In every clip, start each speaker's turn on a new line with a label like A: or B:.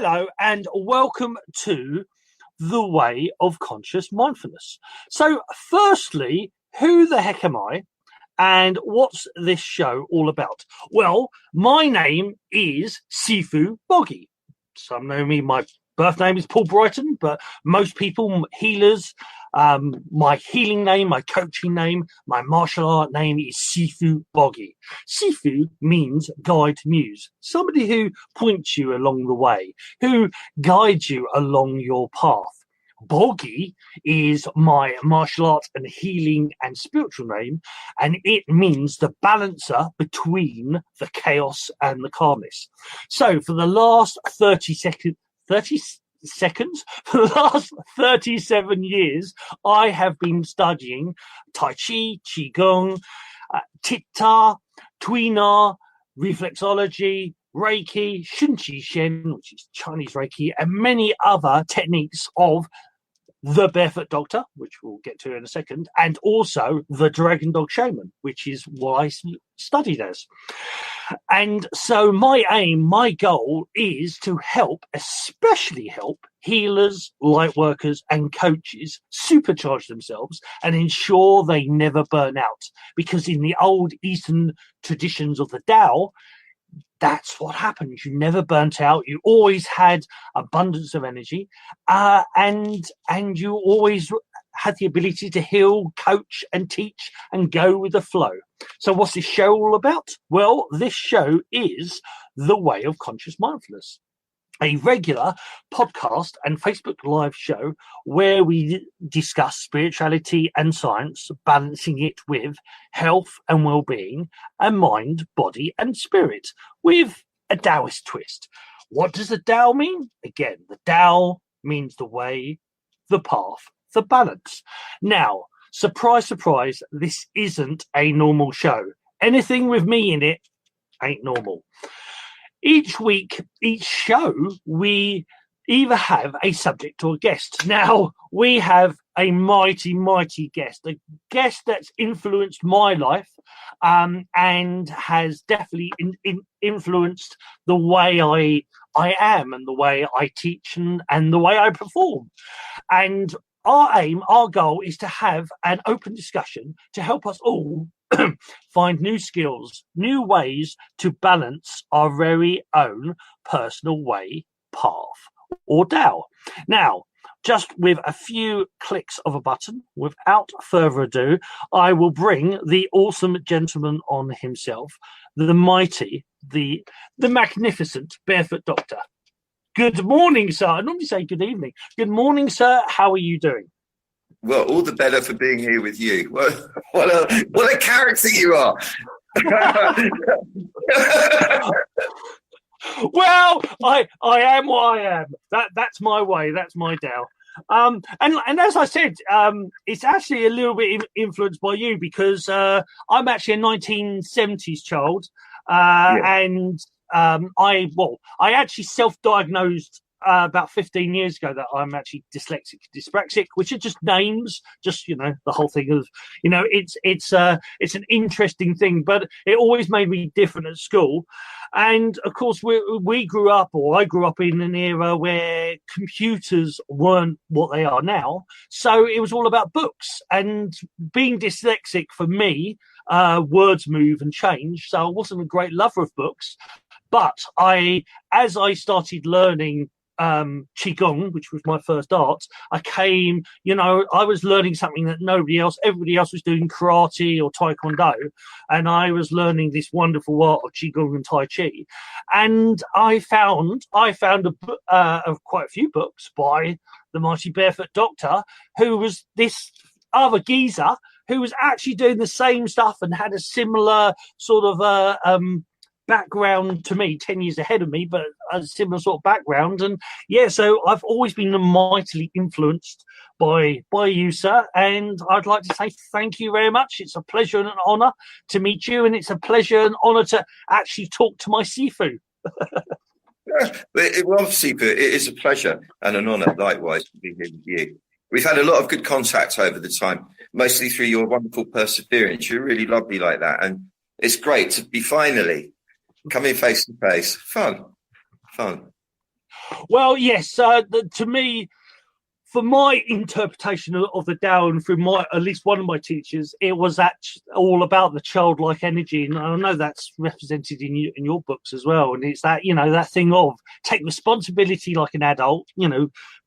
A: Hello and welcome to the Way of Conscious Mindfulness. So firstly, who the heck am I and what's this show all about? Well, my name is Sifu Boggy. Some know me, my birth name is Paul Brighton, but most people, healers, my healing name, my coaching name, my martial art name is Sifu Boggy. Sifu means guide muse, somebody who points you along the way, who guides you along your path. Boggy is my martial art and healing and spiritual name, and it means the balancer between the chaos and the calmness. So for the last 37 years, I have been studying taichi, qigong, Theta, Tuina, reflexology, Reiki, Shun, which is Chinese Reiki, and many other techniques of the Barefoot Doctor, which we'll get to in a second, and also the Dragon Dog Shaman, which is what I studied as. And so my aim, my goal is to help, especially help healers, light workers and coaches supercharge themselves and ensure they never burn out. Because in the old Eastern traditions of the Tao, that's what happens. You never burnt out. You always had abundance of energy, and you always had the ability to heal, coach, and teach, and go with the flow. So, what's this show all about? Well, this show is the Way of Conscious Mindfulness, a regular podcast and Facebook Live show where we discuss spirituality and science, balancing it with health and well-being, and mind, body, and spirit, with a Daoist twist. What does the Tao mean? Again, the Tao means the way, the path, the balance. Now, surprise, surprise, this isn't a normal show. Anything with me in it ain't normal. Each week, each show, we either have a subject or a guest. Now, we have a mighty, mighty guest, a guest that's influenced my life and has definitely influenced the way I am and the way I teach and the way I perform. And our aim, our goal is to have an open discussion to help us all find new skills, new ways to balance our very own personal way, path, or Tao. Now, just with a few clicks of a button, without further ado, I will bring the awesome gentleman on himself, the mighty, the magnificent Barefoot Doctor. Good morning, sir. I normally say good evening. Good morning, sir. How are you doing?
B: Well, all the better for being here with you. What a character you are.
A: Well, I am what I am. That's my way. That's my Tao. And as I said, it's actually a little bit influenced by you because I'm actually a 1970s child, and I actually self-diagnosed about 15 years ago that I'm actually dyslexic, dyspraxic, which are just names, just, the whole thing of, it's an interesting thing, but it always made me different at school. And of course, I grew up in an era where computers weren't what they are now. So it was all about books, and being dyslexic for me, words move and change. So I wasn't a great lover of books, but as I started learning qigong, which was my first art, I was learning something that everybody else was doing, karate or taekwondo, and I was learning this wonderful art of qigong and taichi. And I found quite a few books by the mighty Barefoot Doctor, who was this other geezer who was actually doing the same stuff and had a similar sort of background to me, 10 years ahead of me, but a similar sort of background. And so I've always been mightily influenced by you, sir, and I'd like to say thank you very much. It's a pleasure and an honor to meet you, and it's a pleasure and honor to actually talk to my Sifu.
B: Well, Sifu, it is a pleasure and an honor, likewise, to be here with you. We've had a lot of good contact over the time, mostly through your wonderful perseverance. You're really lovely like that, and it's great to be finally coming face to face. Fun.
A: Well, yes. To me, for my interpretation of the Tao, and through at least one of my teachers, it was all about the childlike energy, and I know that's represented in your books as well. And it's that that thing of take responsibility like an adult,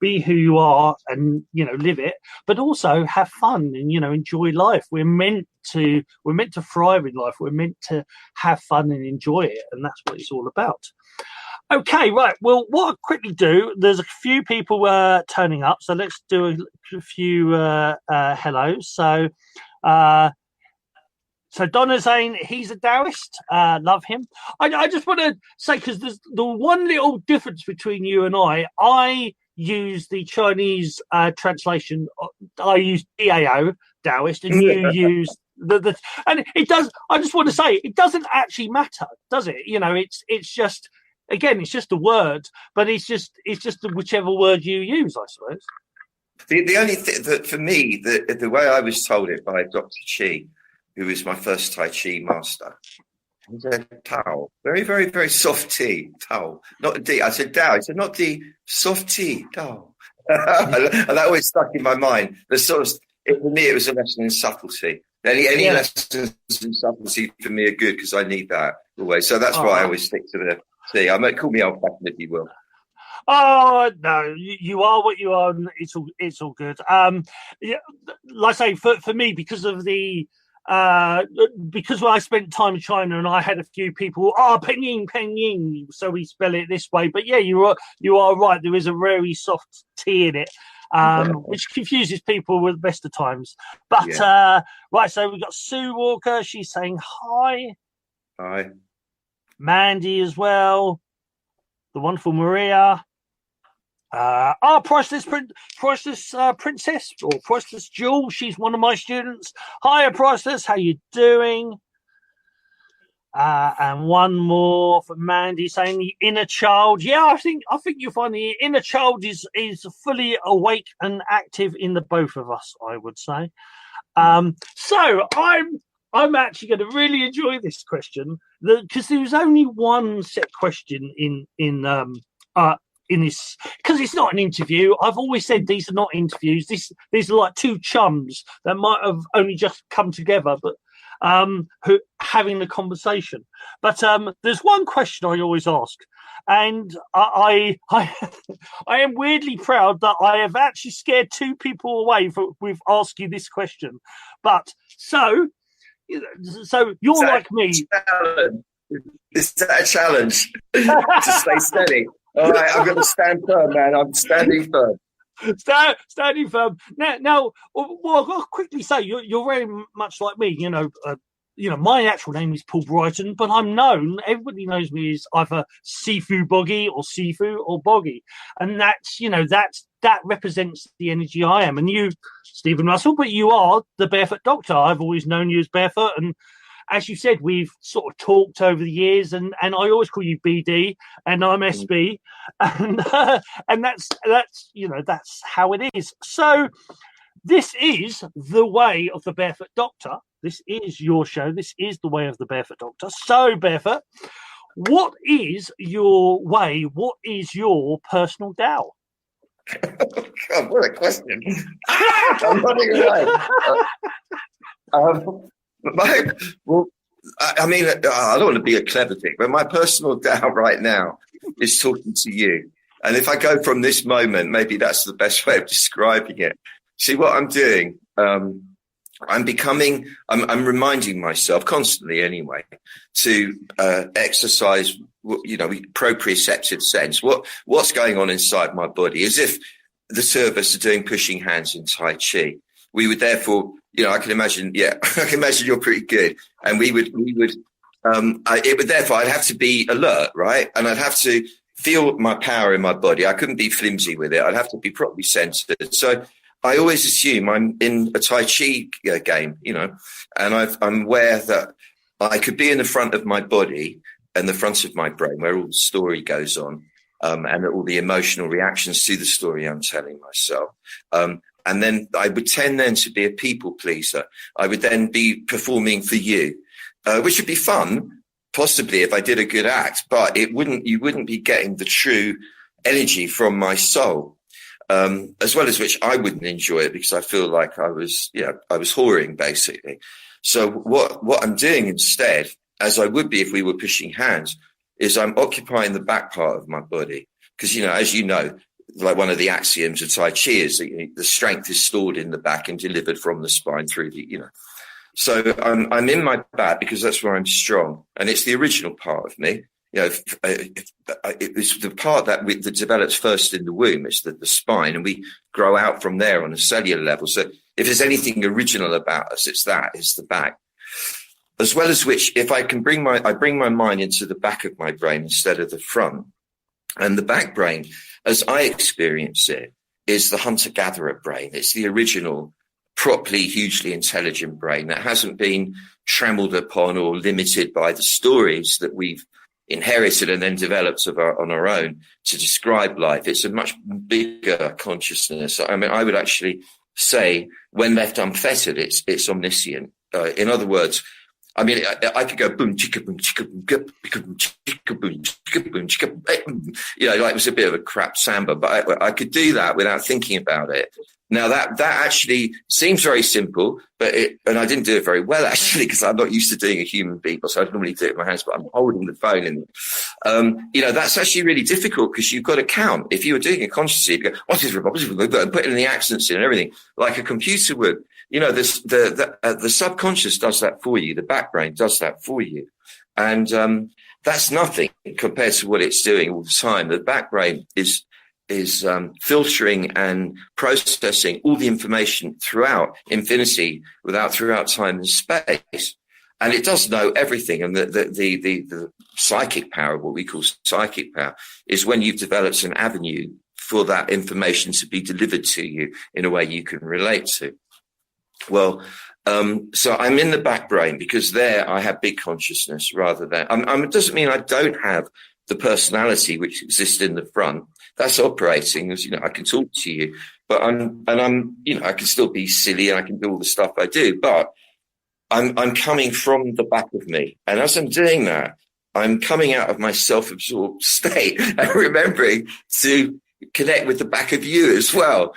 A: be who you are, and live it, but also have fun and enjoy life. We're meant to thrive in life. We're meant to have fun and enjoy it, and that's what it's all about. Okay, right. Well, what I'll quickly do, there's a few people turning up, so let's do a few hellos. So Donna Zane, he's a Daoist. Love him. I just want to say, because there's the one little difference between you and I use the Chinese translation. I use DAO, Daoist, and you use the and it does. I just want to say, it doesn't actually matter, does it? It's just. Again, it's just a word, but it's just whichever word you use, I suppose.
B: The only thing that for me, the way I was told it by Dr. Chi, who was my first Tai Chi master, he said Tao, very, very, very soft T, Tao, not D. I said Tao. He said not D, soft T, Tao, and that always stuck in my mind. The for me, it was a lesson in subtlety. Any lessons in subtlety for me are good because I need that always. So that's why I always stick to the. See, I might call me old fashioned if you will.
A: Oh no, you are what you are, and it's all good. Like I say, for me, because of the because when I spent time in China and I had a few people, Pengying, so we spell it this way. But yeah, you are right. There is a very soft T in it, which confuses people with the best of times. But right, so we've got Sue Walker. She's saying hi.
B: Hi.
A: Mandy as well, the wonderful Maria, priceless princess or priceless Jewel. She's one of my students. Hiya, priceless. How you doing? And one more for Mandy saying the inner child. Yeah, I think you'll find the inner child is fully awake and active in the both of us, I would say. So I'm actually going to really enjoy this question because there was only one set question in this, because it's not an interview. I've always said these are not interviews. These are like two chums that might have only just come together, but who having the conversation. But there's one question I always ask, and I am weirdly proud that I have actually scared two people away with asking this question. But so you're like me.
B: Is that a challenge to stay steady? All right, I'm going to stand firm, man. I'm standing firm.
A: Standing firm. Now, well, I'll quickly say you're very much like me. My actual name is Paul Brighton, but I'm known. Everybody knows me as either Sifu Boggy or Sifu or Boggy, and that represents the energy I am. And you, Stephen Russell, but you are the Barefoot Doctor. I've always known you as Barefoot, and as you said, we've sort of talked over the years, and I always call you BD, and I'm SB, and that's how it is. So this is the Way of the Barefoot Doctor. This is your show. This is the Way of the Barefoot Doctor. So, Barefoot, what is your way? What is your personal Tao?
B: God, what a question. I'm running away. I don't want to be a clever thing, but my personal Tao right now is talking to you. And if I go from this moment, maybe that's the best way of describing it. See what I'm doing? I'm reminding myself constantly anyway to exercise, proprioceptive sense. What's going on inside my body? As if the two of us are doing pushing hands in Tai Chi. We would therefore, I can imagine you're pretty good. And I'd have to be alert, right? And I'd have to feel my power in my body. I couldn't be flimsy with it. I'd have to be properly centered. So I always assume I'm in a Tai Chi game, and I'm aware that I could be in the front of my body and the front of my brain where all the story goes on, and all the emotional reactions to the story I'm telling myself. And then I would tend then to be a people pleaser. I would then be performing for you, which would be fun, possibly if I did a good act, but you wouldn't be getting the true energy from my soul, as well as which I wouldn't enjoy it because I feel like I was whoring basically. So what I'm doing instead, as I would be if we were pushing hands, is I'm occupying the back part of my body. Because, as you know, like one of the axioms of Tai Chi is that the strength is stored in the back and delivered from the spine through So I'm in my back because that's where I'm strong. And it's the original part of me. It's the part that develops first in the womb. It's the spine, and we grow out from there on a cellular level. So if there's anything original about us, it's the back. As well as which, if I can bring my mind into the back of my brain instead of the front. And the back brain, as I experience it, is the hunter-gatherer brain. It's the original, properly, hugely intelligent brain that hasn't been trammeled upon or limited by the stories that we've inherited and then developed on our own to describe life. It's a much bigger consciousness. I mean, I would actually say, when left unfettered, it's omniscient. In other words, I mean, I could go boom, chicka boom, chicka boom, chicka boom, chicka boom, chicka boom. Like it was a bit of a crap samba, but I could do that without thinking about it. Now that actually seems very simple, and I didn't do it very well actually because I'm not used to doing a human beatbox. So I normally do it with my hands, but I'm holding the phone in. That's actually really difficult because you've got to count. If you were doing it consciously, you go, what is and put in the accents in and everything like a computer would. The subconscious does that for you. The back brain does that for you. And that's nothing compared to what it's doing all the time. The back brain is filtering and processing all the information throughout infinity, throughout time and space. And it does know everything. And the psychic power, what we call psychic power, is when you've developed an avenue for that information to be delivered to you in a way you can relate to. Well, so I'm in the back brain because there I have big consciousness rather than, it doesn't mean I don't have the personality which exists in the front. That's operating as, I can talk to you, but I'm, I can still be silly and I can do all the stuff I do, but I'm coming from the back of me. And as I'm doing that, I'm coming out of my self-absorbed state and remembering to connect with the back of you as well,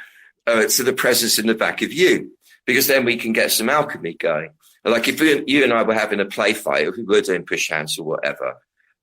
B: to the presence in the back of you. Because then we can get some alchemy going. Like if you and I were having a play fight, if we were doing push hands or whatever,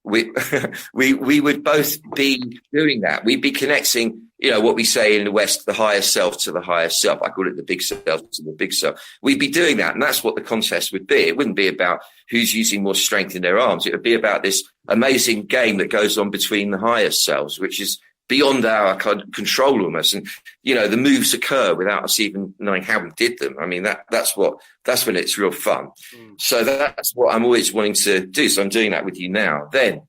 B: we would both be doing that. We'd be connecting, what we say in the West, the higher self to the higher self. I call it the big self to the big self. We'd be doing that. And that's what the contest would be. It wouldn't be about who's using more strength in their arms. It would be about this amazing game that goes on between the higher selves, which is beyond our control almost. And, the moves occur without us even knowing how we did them. I mean, that's when it's real fun. So that's what I'm always wanting to do. So I'm doing that with you now. Then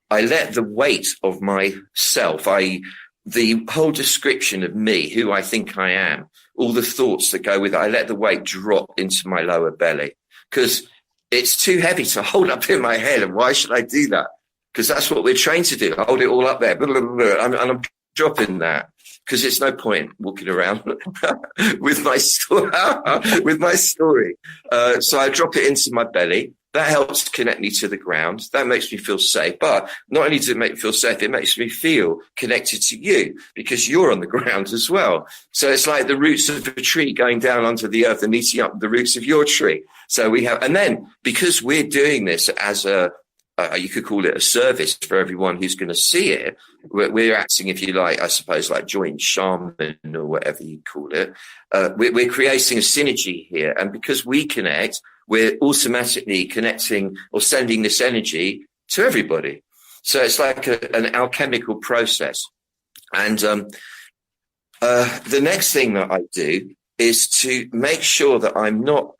B: I let the weight of myself, i.e. the whole description of me, who I think I am, all the thoughts that go with it, I let the weight drop into my lower belly because it's too heavy to hold up in my head. And why should I do that? Because that's what we're trained to do. Hold it all up there. And I'm dropping that because it's no point walking around with my story. So I drop it into my belly. That helps connect me to the ground. That makes me feel safe. But not only does it make me feel safe, it makes me feel connected to you because you're on the ground as well. So it's like the roots of a tree going down onto the earth and meeting up with the roots of your tree. So and then because we're doing this as you could call it a service for everyone who's going to see it. We're acting, if you like, I suppose, like joint shaman or whatever you call it. We're creating a synergy here. And because we connect, we're automatically connecting or sending this energy to everybody. So it's like an alchemical process. And the next thing that I do is to make sure that I'm not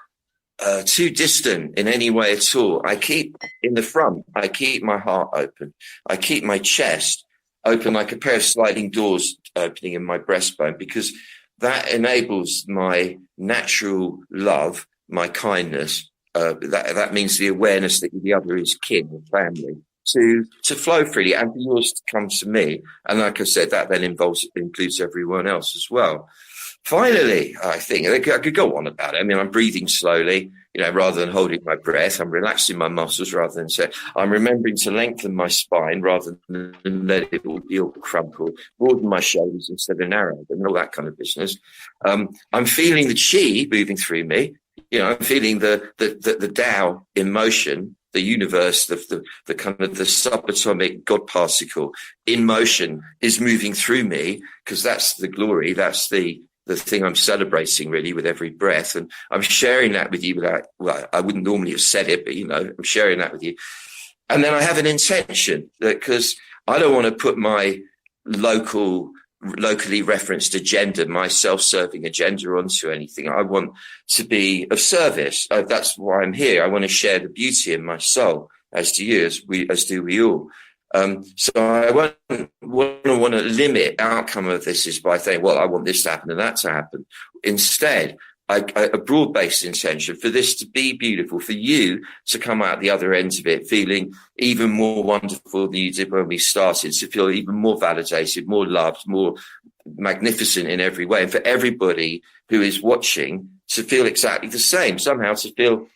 B: too distant in any way at all. I keep in the front. I keep my heart open. I keep my chest open like a pair of sliding doors opening in my breastbone because that enables my natural love, my kindness. That means the awareness that the other is kin or family to flow freely and for yours to come to me. And like I said, that then includes everyone else as well. Finally, I think I could go on about it. I mean, I'm breathing slowly. rather than holding my breath, I'm relaxing my muscles rather than say, I'm remembering to lengthen my spine rather than let it all crumple, broaden my shoulders instead of narrow, and all that kind of business. I'm feeling the chi moving through me. I'm feeling the Tao in motion, the universe, the kind of the subatomic God particle in motion is moving through me, because that's the glory, that's the thing I'm celebrating really with every breath. And I'm sharing that with you I wouldn't normally have said it, but, I'm sharing that with you. And then I have an intention, because I don't want to put my locally referenced agenda, my self-serving agenda onto anything. I want to be of service. That's why I'm here. I want to share the beauty in my soul, as do you, as do we all. So I won't want to limit outcome of this is by saying, well, I want this to happen and that to happen. Instead, a broad-based intention for this to be beautiful, for you to come out the other end of it feeling even more wonderful than you did when we started, to feel even more validated, more loved, more magnificent in every way, and for everybody who is watching to feel exactly the same, somehow to feel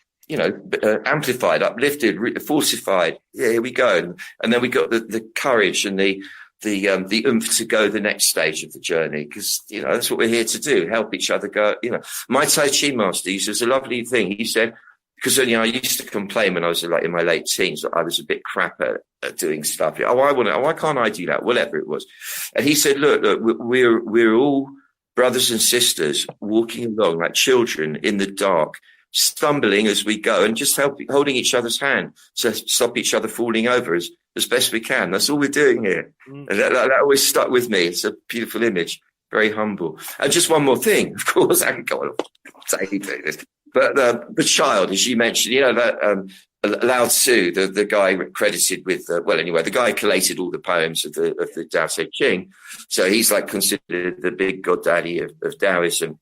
B: amplified, uplifted, fortified. Yeah, here we go. And then we got the courage and the oomph to go the next stage of the journey, because that's what we're here to do, help each other go. My Tai Chi master uses a lovely thing. He said, because I used to complain when I was in my late teens that I was a bit crap at doing stuff. Why can't I do that? Whatever it was. And he said, look, we're all brothers and sisters walking along like children in the dark, stumbling as we go, and just holding each other's hand to stop each other falling over as best we can. That's all we're doing here. And that always stuck with me. It's a beautiful image, very humble. And just one more thing, of course, I can go on saying this, but the child, as you mentioned, that Lao Tzu, the guy credited with, the guy collated all the poems of the Tao Te Ching. So he's considered the big goddaddy of Taoism.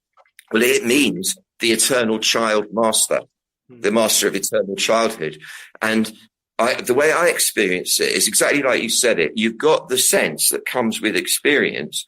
B: Well, it means the eternal child master, the master of eternal childhood. And the way I experience it is exactly like you said it. You've got the sense that comes with experience.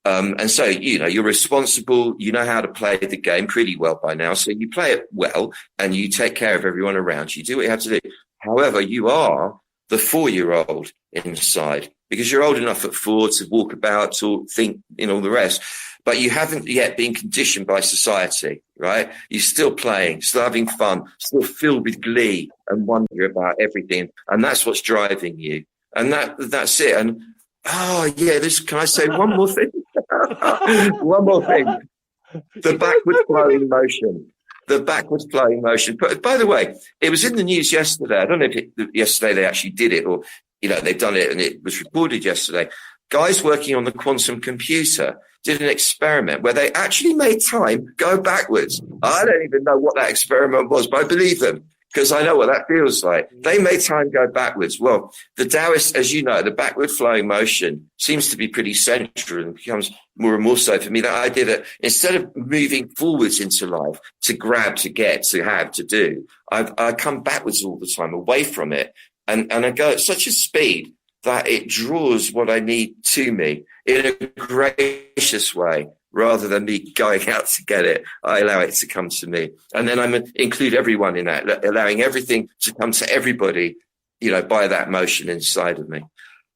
B: And so, you're responsible. You know how to play the game pretty well by now. So you play it well and you take care of everyone around you. You do what you have to do. However, you are the 4-year-old inside, because you're old enough at 4 to walk about, to think, all the rest. But you haven't yet been conditioned by society, right? You're still playing, still having fun, still filled with glee and wonder about everything. And that's what's driving you. And that's it. And, can I say one more thing? One more thing. The backward flowing motion. The backward flowing motion. But by the way, it was in the news yesterday. I don't know if yesterday they actually did it, or, they've done it and it was reported yesterday. Guys working on the quantum computer did an experiment where they actually made time go backwards. I don't even know what that experiment was, but I believe them, because I know what that feels like. They made time go backwards. Well, the Daoist, as you know, the backward flowing motion seems to be pretty central and becomes more and more so for me. That idea that instead of moving forwards into life to grab, to get, to have, to do, I come backwards all the time, away from it. And I go at such a speed that it draws what I need to me in a gracious way, rather than me going out to get it. I allow it to come to me. And then I include everyone in that, allowing everything to come to everybody, by that motion inside of me.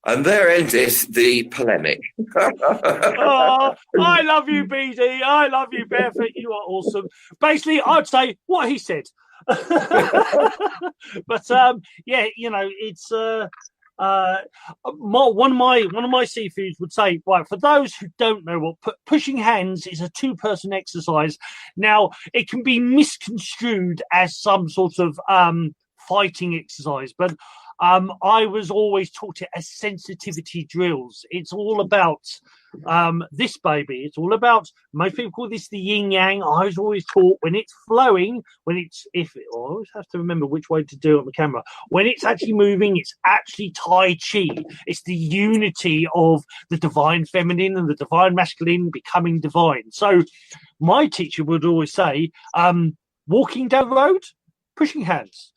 B: And there endeth the polemic.
A: Oh, I love you, BD. I love you, Barefoot. You are awesome. Basically, I'd say what he said. But it's one of my Sifus would say, right, for those who don't know what pushing hands is, a 2-person exercise. Now, it can be misconstrued as some sort of fighting exercise, but I was always taught it as sensitivity drills. It's all about this baby. It's all about, most people call this the yin yang. I was always taught when it's flowing, I always have to remember which way to do it on the camera. When it's actually moving, it's actually tai chi. It's the unity of the divine feminine and the divine masculine becoming divine. So my teacher would always say, walking down the road, pushing hands.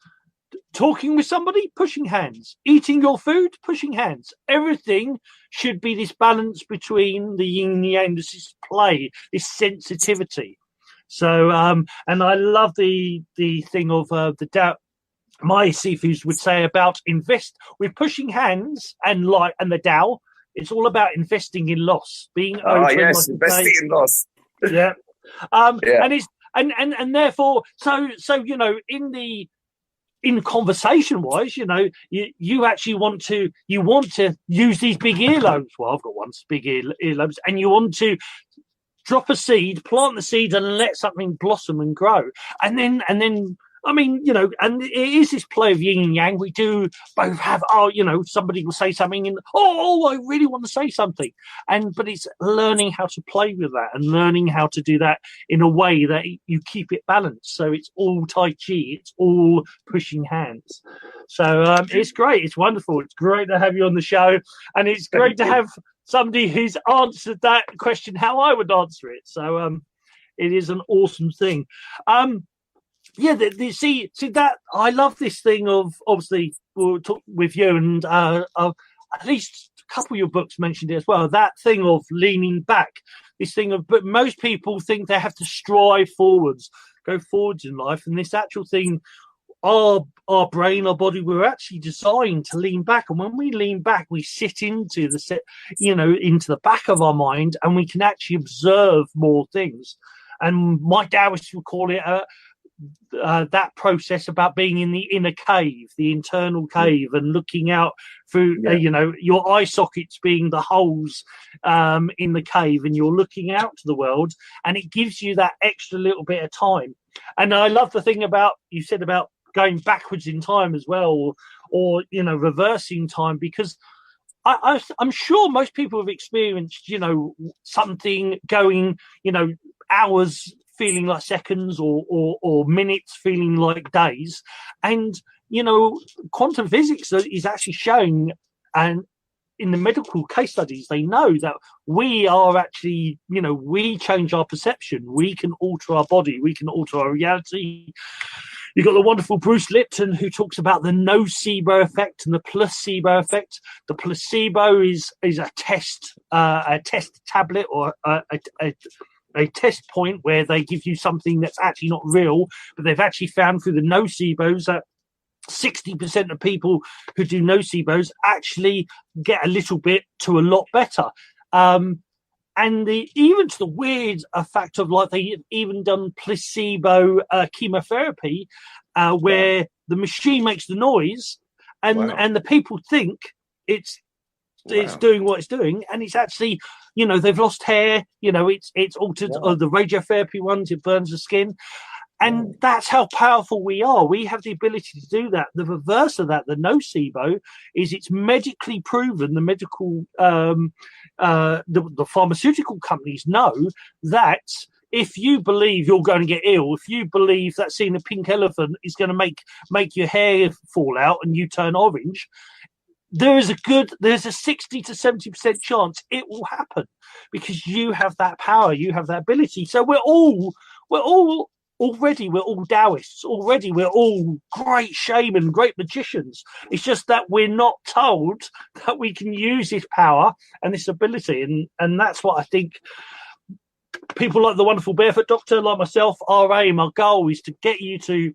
A: Talking with somebody, pushing hands. Eating your food, pushing hands. Everything should be this balance between the yin and yang, this play, this sensitivity. So, and I love the thing of the Tao. My Sifus would say about invest with pushing hands and the Tao. It's all about investing in loss, being open.
B: Yes, investing in loss.
A: Yeah.
B: Yeah.
A: And it's and therefore, so in conversation wise, you actually want to use these big earlobes. Well, I've got one big earlobes, and you want to drop a seed, plant the seed, and let something blossom and grow. And then, I mean, and it is this play of yin and yang. We do both have, somebody will say something and, I really want to say something. But it's learning how to play with that and learning how to do that in a way that you keep it balanced. So it's all taichi, it's all pushing hands. So it's great. It's wonderful. It's great to have you on the show. And it's great to have somebody who's answered that question how I would answer it. So it is an awesome thing. See that I love this thing of, obviously we'll talk with you, and at least a couple of your books mentioned it as well, that thing of leaning back, this thing of, but most people think they have to strive forwards, go forwards in life, and this actual thing, our brain, our body, we're actually designed to lean back. And when we lean back, we sit into the back of our mind, and we can actually observe more things. And my Daoist would call it that process about being in the inner cave, the internal cave, and looking out through, your eye sockets being the holes in the cave, and you're looking out to the world, and it gives you that extra little bit of time. And I love the thing about, you said about going backwards in time as well, or reversing time, because I'm sure most people have experienced, something going, hours feeling like seconds, or minutes feeling like days. And, quantum physics is actually showing, and in the medical case studies, they know that we are actually, we change our perception. We can alter our body. We can alter our reality. You've got the wonderful Bruce Lipton, who talks about the nocebo effect and the placebo effect. The placebo is a test tablet, or a test point where they give you something that's actually not real, but they've actually found through the nocebos that 60% of people who do nocebos actually get a little bit to a lot better. And even to the weird fact of, like, they've even done placebo chemotherapy, where the machine makes the noise, and the people think it's doing what it's doing, and it's actually, they've lost hair, it's altered. Or the radiotherapy ones, it burns the skin. And that's how powerful we are. We have the ability to do that. The reverse of that, the nocebo, is it's medically proven. The medical, the pharmaceutical companies know that if you believe you're going to get ill, if you believe that seeing a pink elephant is going to make your hair fall out and you turn orange, there's a 60 to 70% chance it will happen, because you have that power, you have that ability. So we're all Daoists already. We're all great shaman, great magicians. It's just that we're not told that we can use this power and this ability. And that's what I think people like the wonderful Barefoot Doctor, like myself, our aim, our goal is to get you to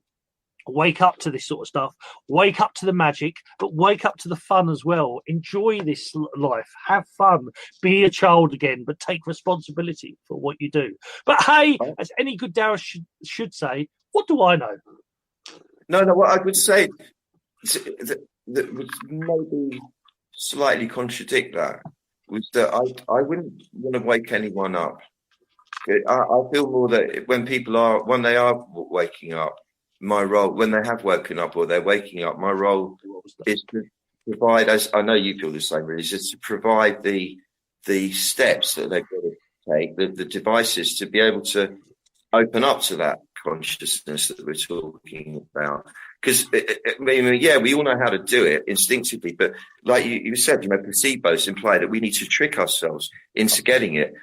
A: wake up to this sort of stuff, wake up to the magic, but wake up to the fun as well. Enjoy this life, have fun, be a child again, but take responsibility for what you do. But hey, as any good Taoist should say, what do I know?
B: No, what I would say that would maybe slightly contradict that was that I wouldn't want to wake anyone up. I feel more that when they are waking up, my role, when they have woken up or they're waking up, my role is to provide, as I know you feel the same, really, is just to provide the steps that they've got to take, the devices to be able to open up to that consciousness that we're talking about. Because, we all know how to do it instinctively, but like you said, placebos imply that we need to trick ourselves into getting it.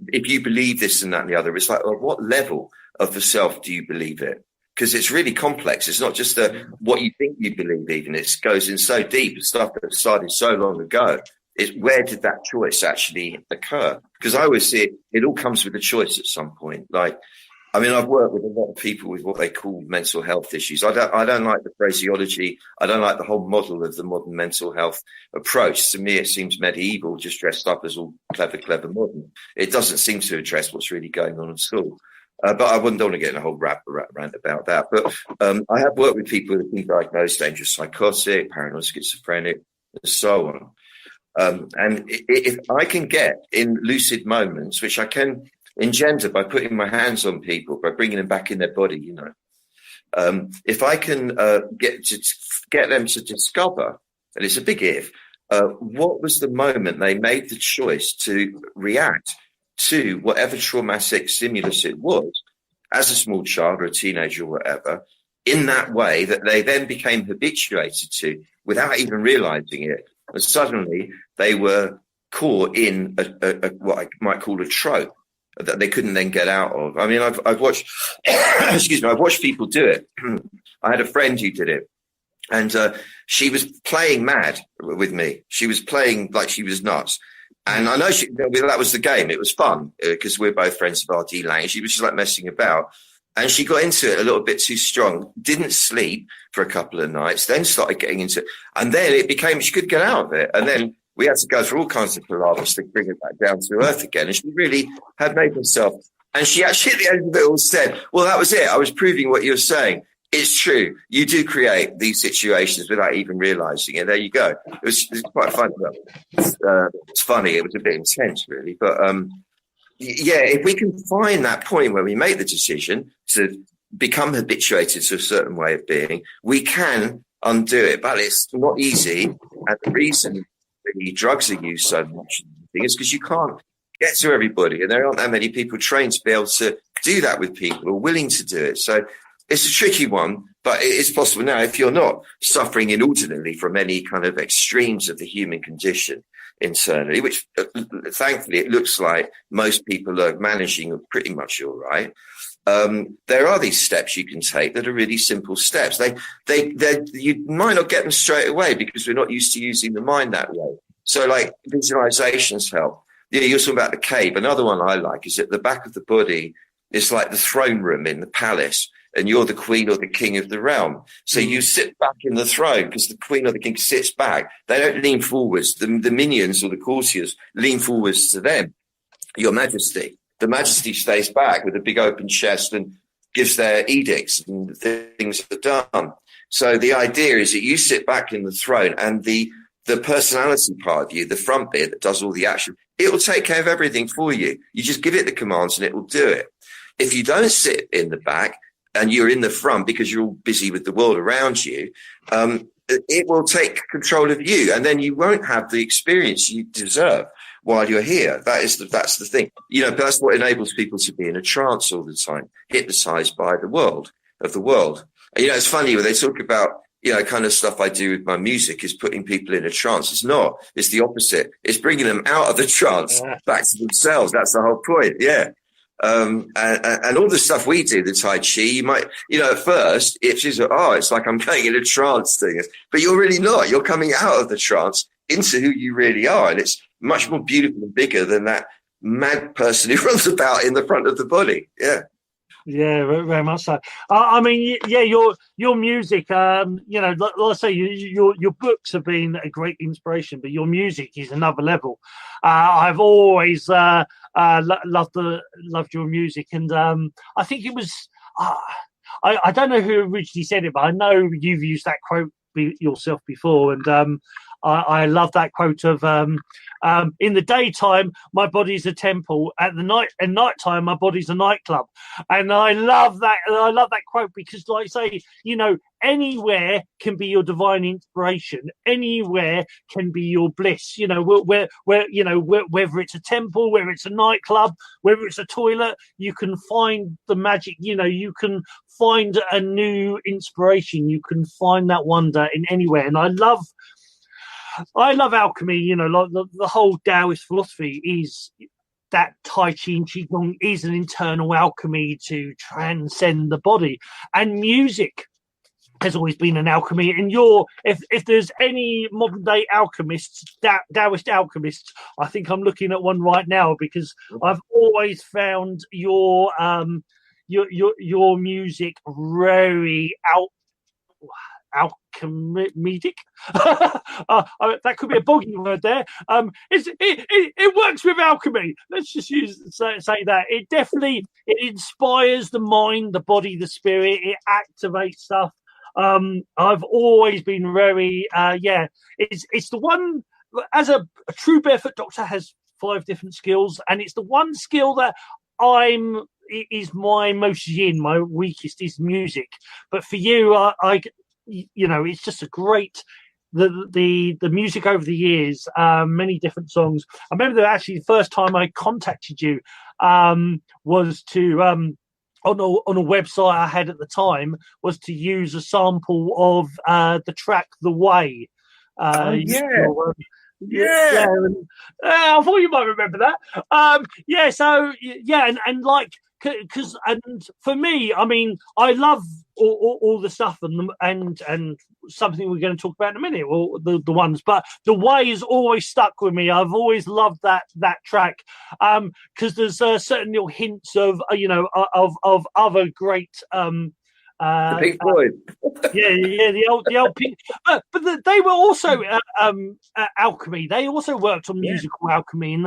B: If you believe this and that and the other, it's like, what level of the self do you believe it? Because it's really complex. It's not just what you think you believe, even. It goes in so deep, stuff that started so long ago. It's where did that choice actually occur? Because I always see it all comes with a choice at some point. Like, I mean, I've worked with a lot of people with what they call mental health issues. I don't like the phraseology. I don't like the whole model of the modern mental health approach. To me, it seems medieval, just dressed up as all clever modern. It doesn't seem to address what's really going on at all. But I wouldn't want to get in a whole rant about that. But I have worked with people who have been diagnosed dangerous psychotic, paranoid schizophrenic, and so on. And if I can get in lucid moments, which I can engender by putting my hands on people, by bringing them back in their body, you know, if I can get them to discover, and it's a big if, what was the moment they made the choice to react to whatever traumatic stimulus it was as a small child or a teenager or whatever, in that way that they then became habituated to without even realizing it. And suddenly they were caught in a what I might call a trope that they couldn't then get out of. I mean, I've watched, excuse me, I've watched people do it. I had a friend who did it, and she was playing mad with me. She was playing like she was nuts. And I know that was the game. It was fun because we're both friends of RD Laing. She was just like messing about. And she got into it a little bit too strong, didn't sleep for a couple of nights, then started getting into it. And then it became, she could get out of it. And then we had to go through all kinds of palaver to bring it back down to earth again. And she really had made herself. And she actually at the end of it all said, well, that was it. I was proving what you were saying. It's true. You do create these situations without even realizing it. There you go. It was quite fun. It's funny. It was a bit intense, really. But yeah, if we can find that point where we make the decision to become habituated to a certain way of being, we can undo it. But it's not easy. And the reason the drugs are used so much is because you can't get to everybody. And there aren't that many people trained to be able to do that with people or willing to do it. So it's a tricky one, but it is possible now if you're not suffering inordinately from any kind of extremes of the human condition internally, which thankfully it looks like most people are managing pretty much all right. There are these steps you can take that are really simple steps. You might not get them straight away because we're not used to using the mind that way. So like visualizations help. Yeah, you're talking about the cave. Another one I like is at the back of the body. It's like the throne room in the palace. And you're the queen or the king of the realm. So you sit back in the throne because the queen or the king sits back. They don't lean forwards. The minions or the courtiers lean forwards to them. Your Majesty. The Majesty stays back with a big open chest and gives their edicts and things are done. So the idea is that you sit back in the throne and the personality part of you, the front bit that does all the action, it will take care of everything for you. You just give it the commands and it will do it. If you don't sit in the back, and you're in the front because you're all busy with the world around you, it will take control of you, and then you won't have the experience you deserve while you're here. That's the thing. You know, that's what enables people to be in a trance all the time, hypnotized by the world. You know, it's funny when they talk about, you know, kind of stuff I do with my music is putting people in a trance. It's not. It's the opposite. It's bringing them out of the trance back to themselves. That's the whole point. Yeah. And all the stuff we do, the Tai Chi, you might, you know, at first it's like I'm going in a trance thing, but you're really not. You're coming out of the trance into who you really are. And it's much more beautiful and bigger than that mad person who runs about in the front of the body. Yeah.
A: Yeah, very much so. I mean, yeah, your music, you know, like I say, your books have been a great inspiration, but your music is another level. I've always loved your music, and I think it was I don't know who originally said it, but I know you've used that quote yourself before, and I love that quote of in the daytime my body's a temple, at nighttime my body's a nightclub. And I love that quote because, like I say, you know, anywhere can be your divine inspiration, anywhere can be your bliss, you know, where you know, whether it's a temple, whether it's a nightclub, whether it's a toilet, you can find the magic, you know, you can find a new inspiration, you can find that wonder in anywhere. And I love alchemy, you know, like the whole Daoist philosophy is that taichi and qigong is an internal alchemy to transcend the body. And music has always been an alchemy. And if there's any modern day alchemists, Daoist alchemists, I think I'm looking at one right now, because I've always found your your music very alchemic. That could be a boggy word there. It works with alchemy. Let's just say that it definitely inspires the mind, the body, the spirit. It activates stuff. I've always been very it's the one, as a true barefoot doctor has 5 different skills, and it's the one skill that is my most yin, my weakest is music. But for you, I it's just a great the music over the years, many different songs. I remember that actually the first time I contacted you was to on a website I had at the time, was to use a sample of the track The Way. I thought you might remember that. And like, because for me, I mean, I love all the stuff and something we're going to talk about in a minute, or the ones, but The Way has always stuck with me. I've always loved that track, because there's certain little hints of of other great
B: the Pink Floyd.
A: the old Pink. But they were also alchemy. They also worked on musical alchemy,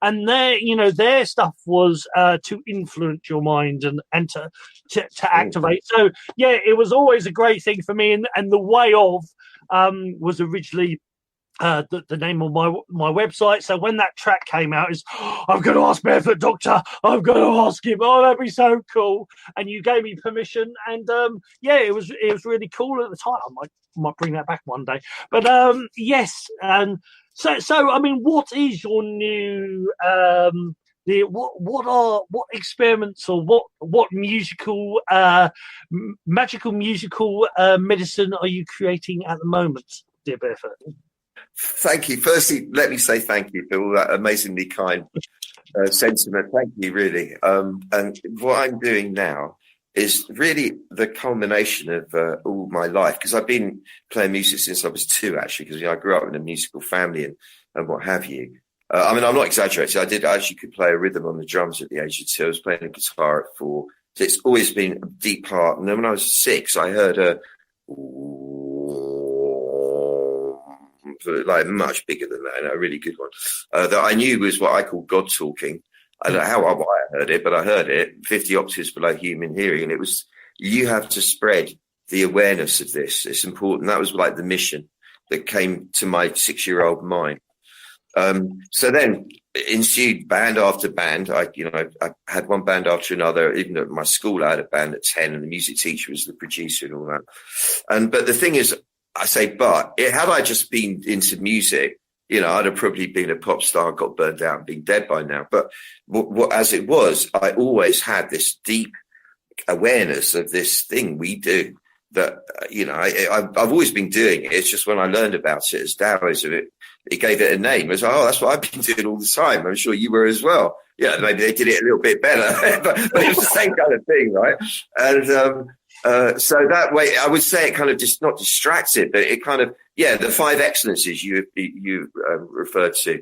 A: and their stuff was to influence your mind and to activate. So it was always a great thing for me. And The Way Of was originally the name of my website. So when that track came out, I'm going to ask Barefoot Doctor. I'm going to ask him. Oh, that'd be so cool. And you gave me permission, and it was really cool at the time. I might bring that back one day. But yes, and so I mean, what is your new what experiments or what musical magical musical medicine are you creating at the moment, dear Barefoot?
B: Thank you. Firstly, let me say thank you for all that amazingly kind sentiment. Thank you, really. And what I'm doing now is really the culmination of all my life, because I've been playing music since I was 2, actually, because I grew up in a musical family and what have you. I mean, I'm not exaggerating. I actually could play a rhythm on the drums at the age of 2. I was playing a guitar at 4. So it's always been a deep part. And then when I was 6, I heard like much bigger than that, and a really good one that I knew was what I call God talking. I don't know how I heard it, but I heard it 50 octaves below human hearing, and it was, you have to spread the awareness of this. It's important. That was like the mission that came to my 6-year-old mind. So then ensued band after band. I had one band after another. Even at my school, I had a band at 10, and the music teacher was the producer and all that. But the thing is, I say, had I just been into music, I'd have probably been a pop star, got burned out and been dead by now. But as it was, I always had this deep awareness of this thing we do that, I've always been doing it. It's just when I learned about it as Daoist, it gave it a name. It was like, oh, that's what I've been doing all the time. I'm sure you were as well. Yeah, maybe they did it a little bit better, but it was the same kind of thing, right? And so that way, I would say it kind of just not distracted, but it kind of, the 5 excellences you referred to.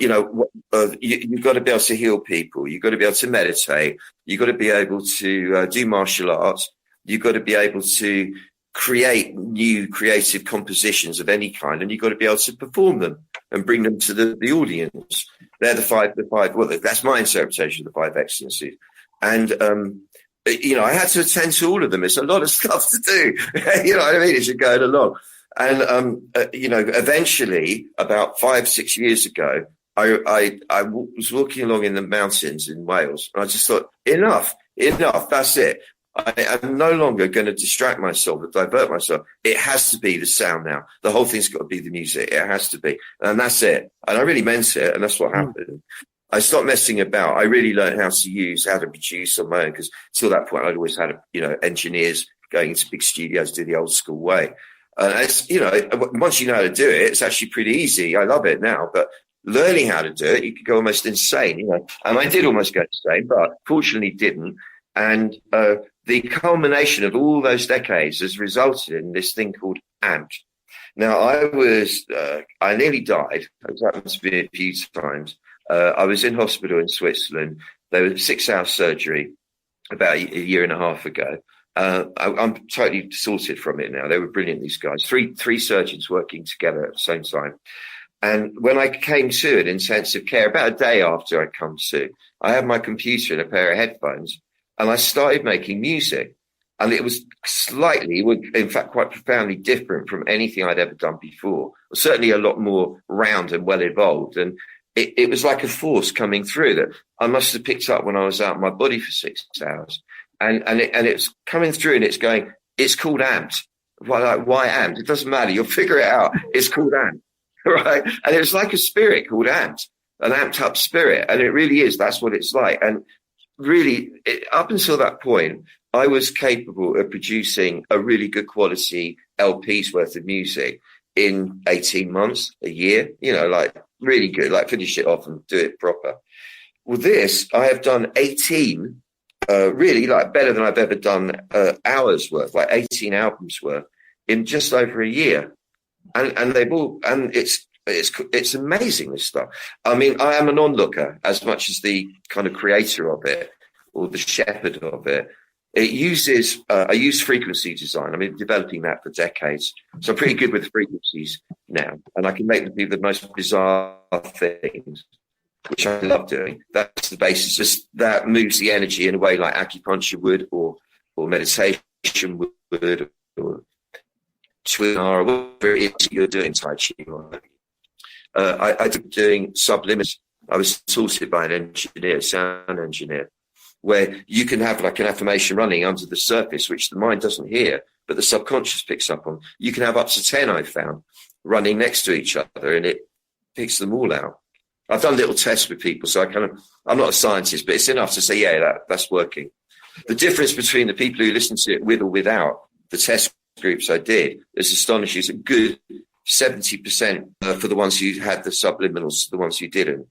B: You've got to be able to heal people. You've got to be able to meditate. You've got to be able to do martial arts. You've got to be able to create new creative compositions of any kind, and you've got to be able to perform them and bring them to the audience. They're the five. Well, that's my interpretation of the 5 excellencies. And I had to attend to all of them. It's a lot of stuff to do. You know what I mean? As you're going along. And, eventually, about 5-6 years ago, I was walking along in the mountains in Wales, and I just thought, enough, that's it. I am no longer going to distract myself or divert myself. It has to be the sound now. The whole thing's got to be the music. It has to be. And that's it. And I really meant it, and that's what happened. I stopped messing about. I really learned how to produce on my own, because till that point, I'd always had, engineers going into big studios, do the old school way. And it's, once you know how to do it, it's actually pretty easy. I love it now, but learning how to do it, you could go almost insane, And I did almost go insane, but fortunately didn't. And the culmination of all those decades has resulted in this thing called AMP. Now, I nearly died. It's happened to me a few times. I was in hospital in Switzerland. There was 6-hour surgery. about a year and a half ago. I'm totally sorted from it now. They were brilliant, these guys. Three surgeons working together at the same time. And when I came to in intensive care, about a day after I'd come to, I had my computer and a pair of headphones, and I started making music. And it was slightly, in fact, quite profoundly different from anything I'd ever done before. Certainly a lot more round and well evolved. And it was like a force coming through that I must have picked up when I was out of my body for 6 hours. And it's coming through and it's going, it's called amped. Well, like, why amped? It doesn't matter. You'll figure it out. It's called amped. Right. And it was like a spirit called amped, an amped up spirit. And it really is. That's what it's like. And really, up until that point, I was capable of producing a really good quality LP's worth of music in 18 months, a year, like really good, like finish it off and do it proper. Well, this, I have done 18, really like better than I've ever done hours worth, like 18 albums worth in just over a year. And they've all, and it's amazing, this stuff. I mean, I am an onlooker as much as the kind of creator of it or the shepherd of it. It uses, I use frequency design. I've been developing that for decades. So I'm pretty good with frequencies now. And I can make them do the most bizarre things, which I love doing. That's the basis. Just that moves the energy in a way like acupuncture would, or meditation would, or Shun, or whatever it is you're doing, taichi. I did doing subliminals. I was taught by an engineer, sound engineer, where you can have like an affirmation running under the surface, which the mind doesn't hear, but the subconscious picks up on. You can have up to 10, I've found, running next to each other, and it picks them all out. I've done little tests with people, so I'm not a scientist, but it's enough to say, yeah, that's working. The difference between the people who listen to it with or without the test groups I did is astonishing. It's a good 70% for the ones who had the subliminals, the ones who didn't.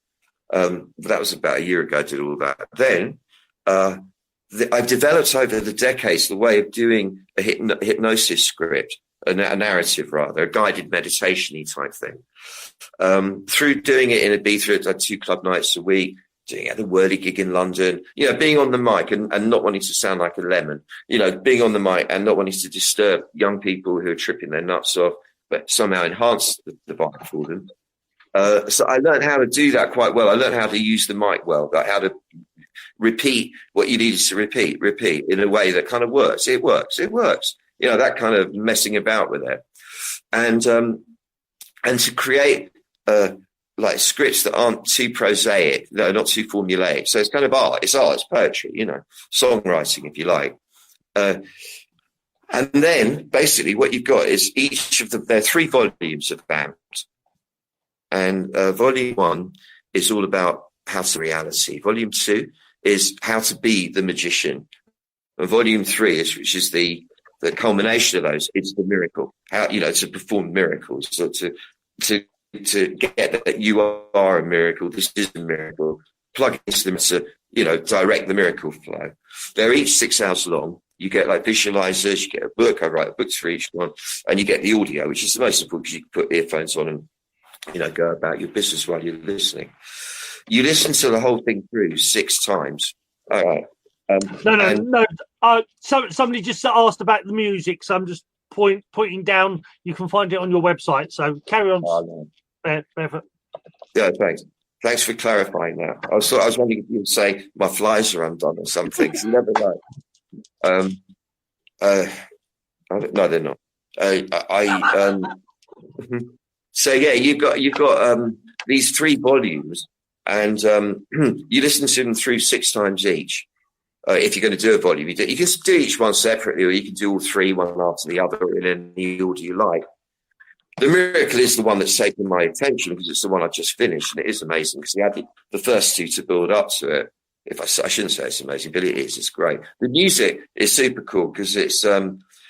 B: But that was about a year ago I did all that. Then I've developed over the decades the way of doing a hypnosis script, a narrative rather, a guided meditation-y type thing. Through doing it in Ibiza, I had 2 club nights a week, doing it at the Whirly gig in London, being on the mic and not wanting to sound like a lemon, being on the mic and not wanting to disturb young people who are tripping their nuts off, but somehow enhance the vibe for them. So I learned how to do that quite well. I learned how to use the mic well, like how to repeat what you needed to repeat in a way that kind of works. It works. That kind of messing about with it. And to create like scripts that aren't too prosaic, not too formulaic. So it's kind of art. It's poetry, songwriting, if you like. And then basically what you've got is there are 3 volumes of Amped. And volume 1 is all about how to reality. Volume 2 is how to be the magician. And volume 3 which is the culmination of those, it's the miracle. How, to perform miracles. So to get that you are a miracle, this is a miracle, plug into them to, direct the miracle flow. They're each 6 hours long. You get like visualizers, you get a book, I write books for each one, and you get the audio, which is the most important because you can put earphones on and, go about your business while you're listening. You listen to the whole thing through 6 times. All right.
A: No. Somebody just asked about the music, so I'm just pointing down. You can find it on your website. So carry on. Barefoot.
B: Yeah, thanks. Thanks for clarifying that. I was wondering if you would say my flies are undone or something. You never know. No, they're not. So yeah, you've got these 3 volumes, and you listen to them through 6 times each. If you're going to do a volume, you can do each one separately, or you can do all 3 one after the other in any order you like. The miracle is the one that's taken my attention because it's the one I just finished, and it is amazing because he had the first 2 to build up to it. I shouldn't say it's amazing, but it is. It's great. The music is super cool because it's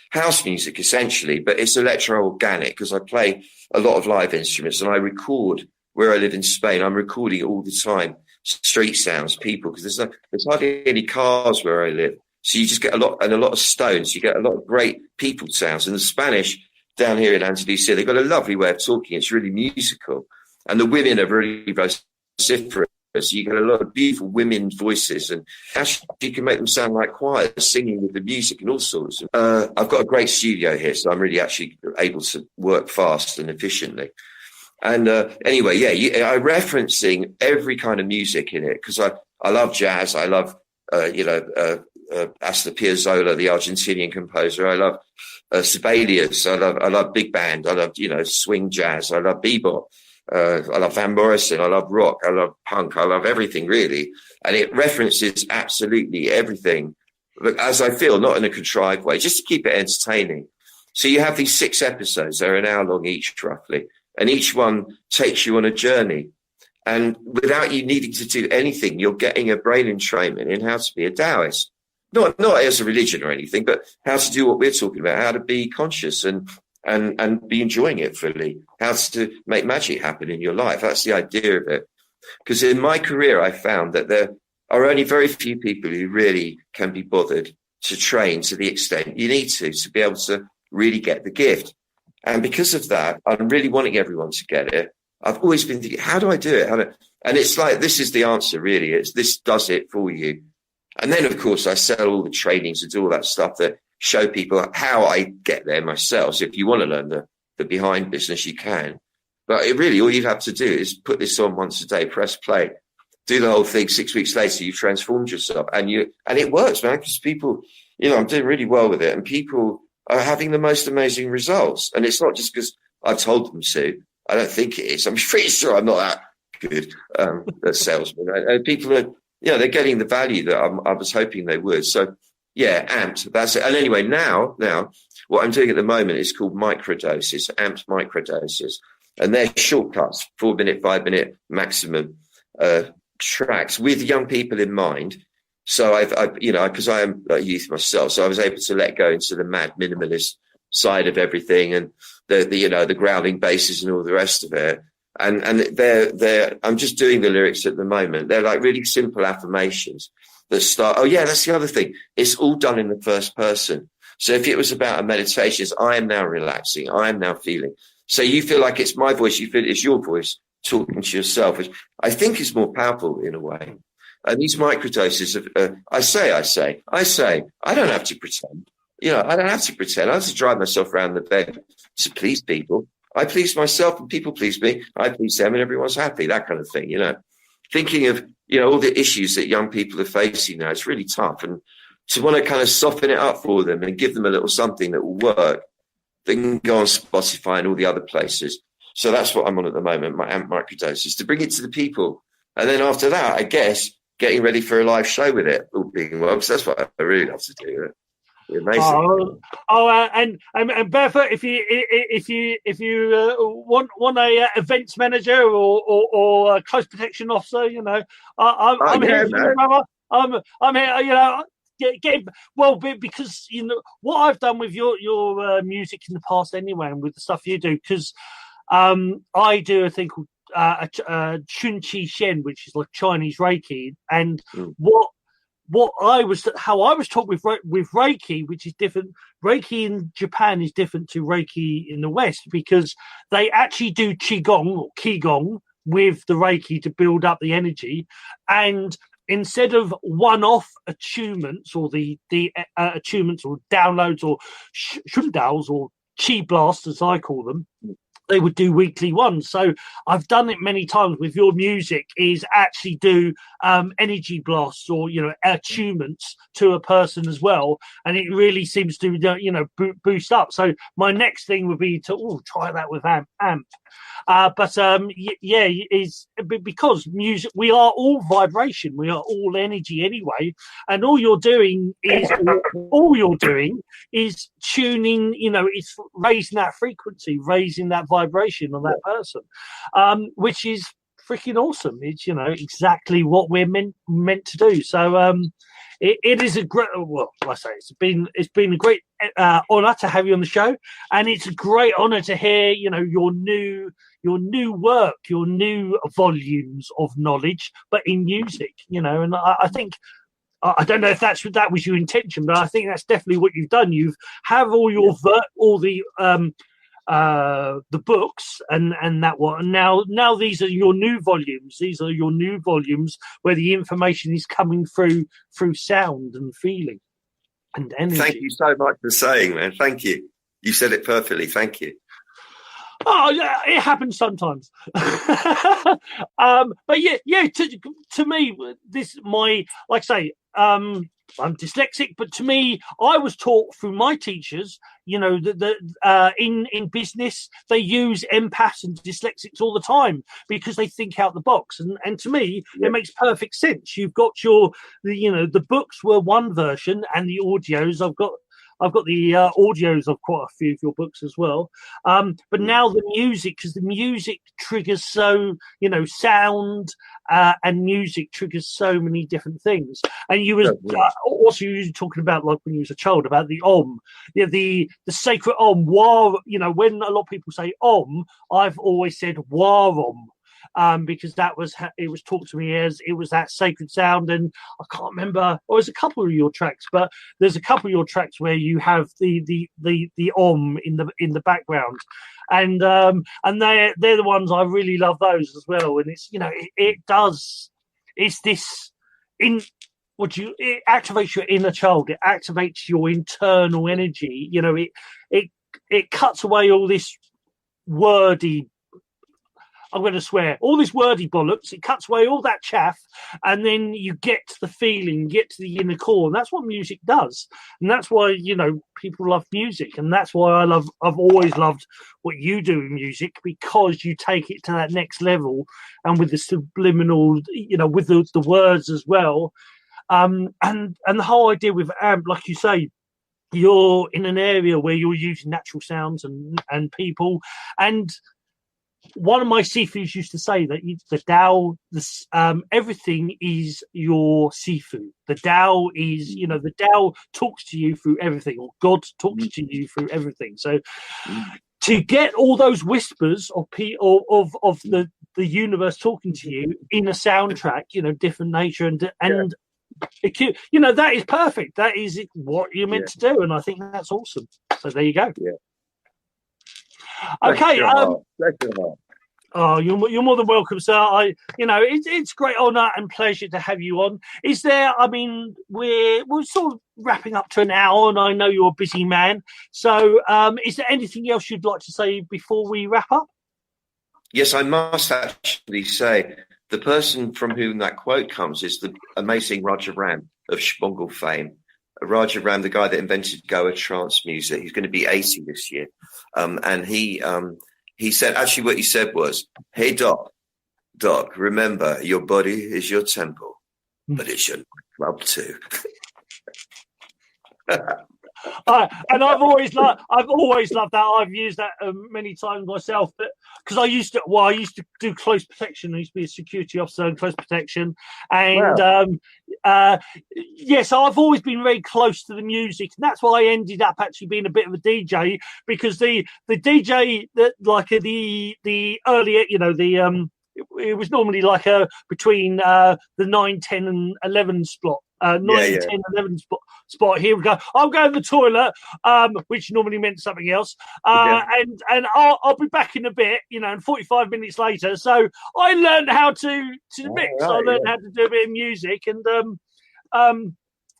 B: house music essentially, but it's electro-organic because I play a lot of live instruments and I record where I live in Spain. I'm recording all the time, street sounds, people, because there's hardly any cars where I live. So you just get a lot of stones. You get a lot of great people sounds. And the Spanish down here in Andalusia, they've got a lovely way of talking. It's really musical. And the women are really vociferous. So you get a lot of beautiful women's voices, and actually you can make them sound like choirs, singing with the music and all sorts. I've got a great studio here, so I'm really actually able to work fast and efficiently. And anyway, I'm referencing every kind of music in it because I love jazz. I love, Astor Piazzolla, the Argentinian composer. I love Sibelius. I love big band. I love, swing jazz. I love bebop. I love Van Morrison. I love rock. I love punk. I love everything, really. And it references absolutely everything, but as I feel, not in a contrived way, just to keep it entertaining. So you have these 6 episodes. They're an hour long each, roughly. And each one takes you on a journey. And without you needing to do anything, you're getting a brain entrainment in how to be a Daoist. Not as a religion or anything, but how to do what we're talking about, how to be conscious and be enjoying it fully, how to make magic happen in your life. That's the idea of it. Because in my career, I found that there are only very few people who really can be bothered to train to the extent you need to be able to really get the gift. And because of that, I'm really wanting everyone to get it. I've always been thinking, how do I do it? And it's like, this is the answer, really. It's this does it for you. And then, of course, I sell all the trainings and do all that stuff that show people how I get there myself. So if you want to learn the behind business, you can. But it really, all you have to do is put this on once a day, press play, do the whole thing. 6 weeks later, you've transformed yourself. And it works, man, because people, I'm doing really well with it. And people are having the most amazing results. And it's not just because I told them to. I don't think it is. I'm pretty sure I'm not that good a salesman. And people are, they're getting the value that I was hoping they would. So, yeah, amped. That's it. And anyway, now what I'm doing at the moment is called microdoses, amped microdoses. And they're shortcuts, 4-minute, 5-minute maximum tracks with young people in mind. So because I am a youth myself, so I was able to let go into the mad minimalist side of everything and the growling basses and all the rest of it. And they're I'm just doing the lyrics at the moment. They're like really simple affirmations that start. Oh yeah, that's the other thing. It's all done in the first person. So if it was about a meditation, it's I am now relaxing. I am now feeling. So you feel like it's my voice. You feel it's your voice talking to yourself, which I think is more powerful in a way. And these microdoses of, I say, I don't have to pretend. I don't have to pretend. I have to drive myself around the bed to please people. I please myself and people please me. I please them and everyone's happy, that kind of thing, Thinking of, all the issues that young people are facing now, it's really tough. And to want to kind of soften it up for them and give them a little something that will work, they can go on Spotify and all the other places. So that's what I'm on at the moment, my amp microdoses, to bring it to the people. And then after that, I guess, getting ready for a live show with it, all being well, because that's what I really love to do. Amazing.
A: And Barefoot, if you want a events manager or a close protection officer, I'm here for you, brother. I'm here, because what I've done with your music in the past anyway, and with the stuff you do, because I do a thing called Shun Shen, which is like Chinese Reiki, and how I was taught with Reiki, which is different. Reiki in Japan is different to Reiki in the West because they actually do qigong with the Reiki to build up the energy, and instead of one-off attunements or the attunements or downloads or shundals or chi blasts as I call them, they would do weekly ones. So I've done it many times with your music, is actually do energy blasts or attunements to a person as well, and it really seems to boost up. So my next thing would be to try that with amp. Is because music, we are all vibration, we are all energy anyway, and all you're doing is tuning, it's raising that frequency, raising that vibration on that person, which is freaking awesome. It's exactly what we're meant to do. So it is a great, it's been a great honor to have you on the show, and it's a great honor to hear your new work, your new volumes of knowledge, but in music, and I think, I don't know if that was your intention, but I think that's definitely what you've done. You have all your the books and that one. And now these are your new volumes. These are your new volumes where the information is coming through sound and feeling and energy.
B: Thank you so much for saying, man. Thank you. You said it perfectly. Thank you.
A: Oh, yeah, it happens sometimes. But yeah. To me, this like I say, I'm dyslexic, but to me, I was taught through my teachers. You know, in business they use empaths and dyslexics all the time because they think out the box, and to me, it makes perfect sense. You've got the books were one version, and the audios. I've got the audios of quite a few of your books as well. But now the music, because the music triggers sound and music triggers so many different things. And you was also you were talking about, like when you was a child, about the Om, the sacred Om. War, when a lot of people say Om, I've always said War Om. Because it was taught to me as it was that sacred sound, and I can't remember. Or there's a couple of your tracks, but there's a couple of your tracks where you have the Om in the background, and they're the ones I really love those as well. And it's it activates your inner child. It activates your internal energy. It cuts away all this wordy. I'm going to swear, all this wordy bollocks. It cuts away all that chaff, and then you get to the feeling, get to the inner core, and that's what music does. And that's why people love music, and that's why I've always loved what you do in music, because you take it to that next level, and with the subliminal, with the words as well, and the whole idea with amp, like you say. You're in an area where you're using natural sounds and people, and one of my Sifus used to say that the Tao, everything is your Sifu. The Tao is, the Tao talks to you through everything, or God talks to you through everything. So to get all those whispers of the universe talking to you in a soundtrack, different nature and that is perfect. That is what you're meant to do, and I think that's awesome. So there you go.
B: Yeah.
A: Okay. Oh, you're more than welcome, sir. It's great honour and pleasure to have you on. Is there? I mean, we're sort of wrapping up to an hour, and I know you're a busy man. So, is there anything else you'd like to say before we wrap up?
B: Yes, I must actually say the person from whom that quote comes is the amazing Raja Ram of Shmongle fame. Raja Ram, the guy that invented Goa trance music. He's going to be 80 this year, and he said, actually what he said was, "Hey, Doc, remember, your body is your temple, but it's your club too."
A: And I've always loved that. I've used that many times myself, because I used to do close protection. I used to be a security officer in close protection, and yes, I've always been very close to the music, and that's why I ended up actually being a bit of a DJ, because the DJ that like the earlier, it was normally like between the 9, 10 and 11 slot. 9, 10, 11 spot. Here we go. I'll go to the toilet, which normally meant something else. And I'll be back in a bit, and 45 minutes later. So I learned how to mix. Right, I learned how to do a bit of music, and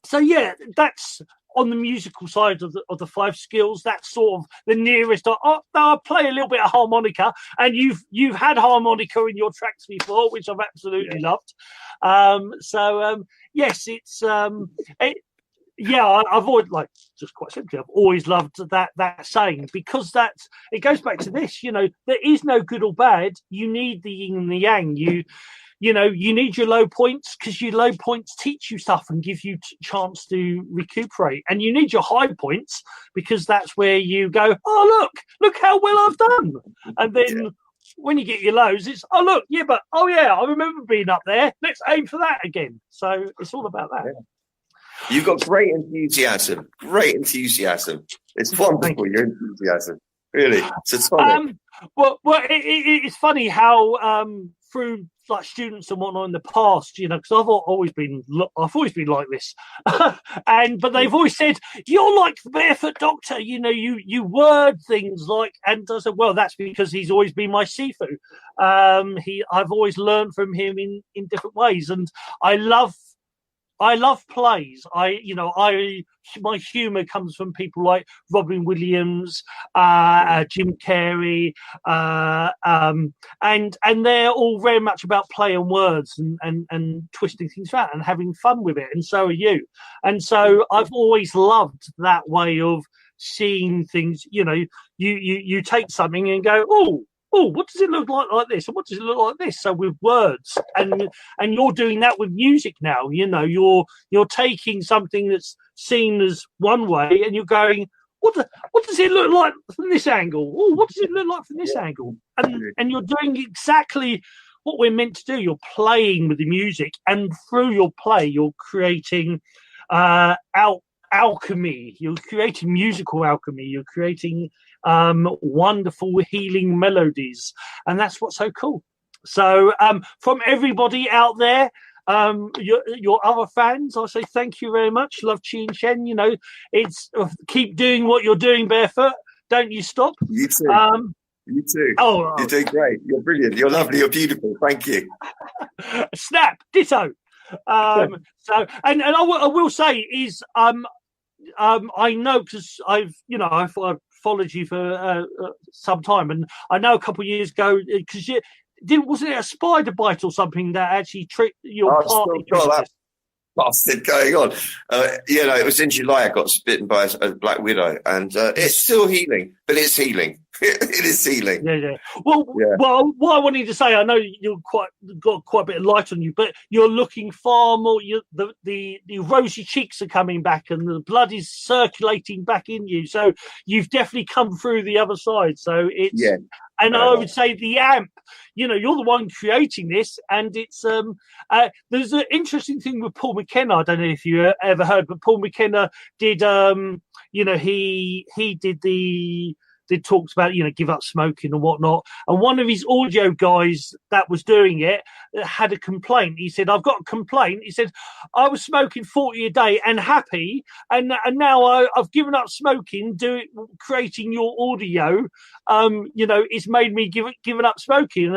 A: so yeah, that's on the musical side of the 5 skills. That's sort of the nearest. I play a little bit of harmonica, and you've had harmonica in your tracks before, which I've absolutely loved. Yes, it's I've always, like, just quite simply, I've always loved that saying, because it goes back to this. There is no good or bad. You need the yin and the yang. You need your low points, because your low points teach you stuff and give you chance to recuperate. And you need your high points, because that's where you go, oh, look how well I've done. And then when you get your lows, it's, I remember being up there. Let's aim for that again. So it's all about that.
B: Yeah. You've got great enthusiasm. It's wonderful, your enthusiasm. Really, it's a solid.
A: It's funny how through like students and whatnot in the past, you know, because I've always been like this, but they've always said you're like the Barefoot Doctor, you know, you word things like, and I said, well, that's because he's always been my Sifu. I've always learned from him in different ways, and I love plays. My humour comes from people like Robin Williams, Jim Carrey, and they're all very much about play and words and twisting things around and having fun with it. And so are you. And so I've always loved that way of seeing things. You know, you take something and go, what does it look like this? And what does it look like this? So with words, and you're doing that with music now. You know, you're taking something that's seen as one way, and you're going, what does it look like from this angle? Oh, what does it look like from this angle? And you're doing exactly what we're meant to do. You're playing with the music, and through your play, you're creating alchemy. You're creating musical alchemy. You're creating wonderful healing melodies, and that's what's so cool. So from everybody out there, your other fans, I say thank you very much. Love Chi and Shen. You know, it's keep doing what you're doing, Barefoot. Don't you stop.
B: You too. You too. You're doing great. You're brilliant. You're lovely. You're beautiful. Thank you.
A: Snap. Ditto. So and I will say is I know, because I've followed you for some time, and I know a couple of years ago, because wasn't it a spider bite or something that actually tricked your partner?
B: That bastard going on. It was in July I got bitten by a black widow, and it's still healing, but it's healing. It is healing.
A: Yeah. Well, what I wanted to say, I know you've got quite a bit of light on you, but you're looking far more. The rosy cheeks are coming back, and the blood is circulating back in you. So you've definitely come through the other side. So it's And I would say the amp. You know, you're the one creating this, and it's there's an interesting thing with Paul McKenna. I don't know if you ever heard, but Paul McKenna did he did talks about, give up smoking and whatnot. And one of his audio guys that was doing it had a complaint. He said, I've got a complaint. He said, I was smoking 40 a day and happy. And now I've given up smoking, creating your audio. It's made me given up smoking.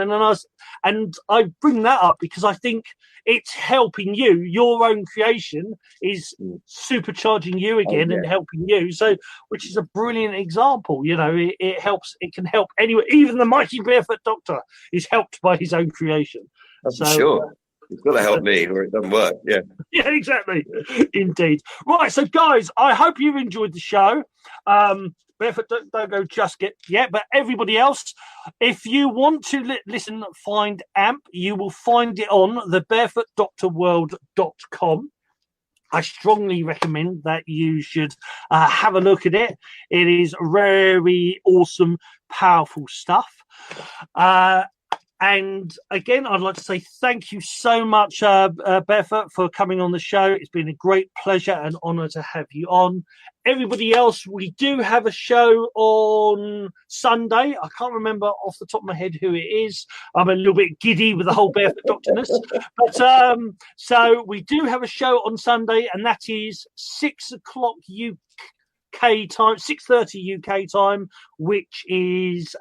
A: And I bring that up because I think it's helping you. Your own creation is supercharging you again and helping you. So, which is a brilliant example. It helps. It can help anyone. Even the mighty Barefoot Doctor is helped by his own creation.
B: Sure. It's got to help me or it doesn't work. Yeah.
A: Yeah, exactly. Indeed. Right. So, guys, I hope you've enjoyed the show. Barefoot, don't go just yet, but everybody else, if you want to listen, find AMP, you will find it on the barefootdoctorworld.com. I strongly recommend that you should have a look at it. It is very awesome, powerful stuff. And again, I'd like to say thank you so much, Barefoot, for coming on the show. It's been a great pleasure and honor to have you on. Everybody else, we do have a show on Sunday. I can't remember off the top of my head who it is. I'm a little bit giddy with the whole Barefoot Doctorness. But so we do have a show on Sunday, and that is 6 o'clock UK time, 6:30 UK time, which is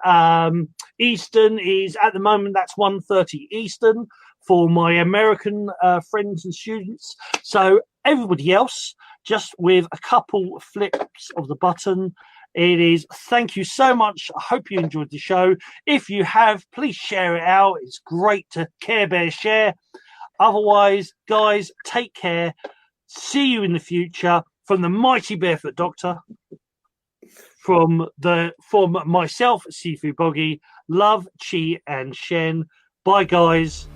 A: Eastern is at the moment, that's 1:30 Eastern for my American friends and students. So everybody else, just with a couple flips of the button, it is thank you so much. I hope you enjoyed the show. If you have, please share it out. It's great to Care Bear share. Otherwise, guys, take care. See you in the future. From the mighty Barefoot Doctor, from myself, Sifu Boggy, love, Chi, and Shen. Bye, guys.